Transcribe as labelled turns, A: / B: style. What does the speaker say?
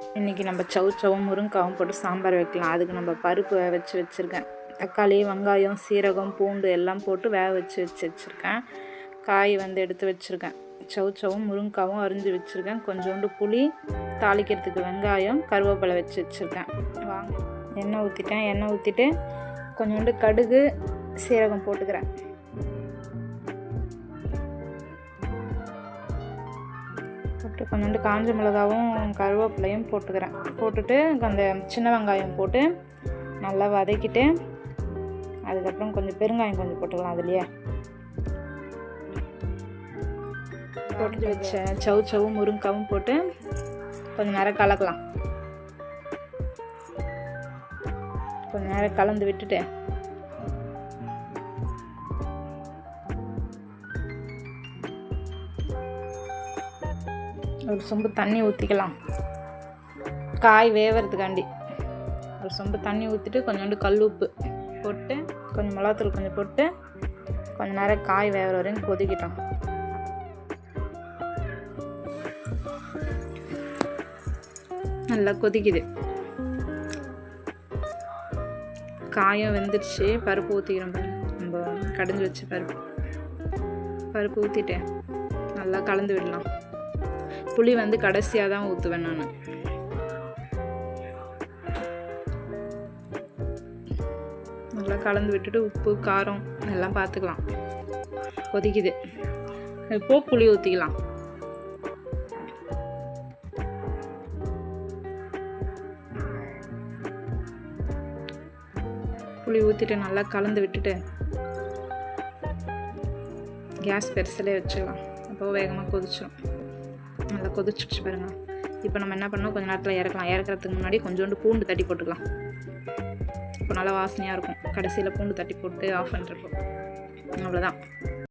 A: இன்றைக்கி நம்ம சவுச்சவும் முருங்காவும் போட்டு சாம்பார் வைக்கலாம். அதுக்கு நம்ம பருப்பு வேக வச்சுருக்கேன். தக்காளி, வெங்காயம், சீரகம், பூண்டு எல்லாம் போட்டு வேக வச்சுருக்கேன். காய் எடுத்து வச்சுருக்கேன். சவுச்சவும் முருங்காவும் அரிஞ்சு வச்சுருக்கேன். கொஞ்சோண்டு புளி, தாளிக்கிறதுக்கு வெங்காயம், கருவேப்பிலை வச்சுருக்கேன். வாங்க, எண்ணெய் ஊற்றிட்டேன். எண்ணெய் ஊற்றிட்டு கொஞ்சோண்டு கடுகு, சீரகம் போட்டுக்கிறேன். போட்டு கொஞ்சோண்டு காஞ்ச மிளகாவும் கருவேப்பிலையும் போட்டுக்கிறேன். போட்டுட்டு அந்த சின்ன வெங்காயம் போட்டு நல்லா வதக்கிட்டு அதுக்கப்புறம் கொஞ்சம் பெருங்காயம் கொஞ்சம் போட்டுக்கலாம். அதுலேயே போட்டு வச்ச சவுச்சவும் முருங்காவும் போட்டு கொஞ்சம் நேரம் கலக்கலாம். கொஞ்சம் நேரம் கலந்து விட்டுட்டு ஒரு சொம்பு தண்ணி ஊற்றிக்கலாம். காய் வேகிறதுக்காண்டி ஒரு சொம்பு தண்ணி ஊற்றிட்டு கொஞ்சோண்டு கல் உப்பு போட்டு கொஞ்சம் மிளகாத்தூள் கொஞ்சம் போட்டு கொஞ்சம் நேரம் காய் வேகிற வரையும் கொதிக்கிட்டோம். நல்லா கொதிக்குது. காயும் வெந்துடுச்சு. பருப்பு ஊற்றிக்கிறோம். நம்ம கடைஞ்சி வச்ச பருப்பு ஊற்றிட்டு நல்லா கலந்து விடலாம். புளி கடைசியாக தான் ஊற்றுவேன் நான். நல்லா கலந்து விட்டுட்டு உப்பு காரம் எல்லாம் பார்த்துக்கலாம். கொதிக்குது. இப்போது புளி ஊற்றிக்கலாம். புளி ஊற்றிட்டு நல்லா கலந்து விட்டுட்டு கேஸ் பெருசிலே வச்சுக்கலாம். அப்போ வேகமாக கொதிச்சிடும். நல்லா கொதிச்சிடுச்சு பாருங்கள். இப்போ நம்ம என்ன பண்ணோம், கொஞ்சம் நேரத்தில் இறக்கலாம். இறக்குறதுக்கு முன்னாடி கொஞ்சோண்டு பூண்டு தட்டி போட்டுக்கலாம். இப்போ நல்லா வாசனையாக இருக்கும். கடைசியில் பூண்டு தட்டி போட்டு ஆஃப் பண்ணுறப்போ அவ்வளோதான்.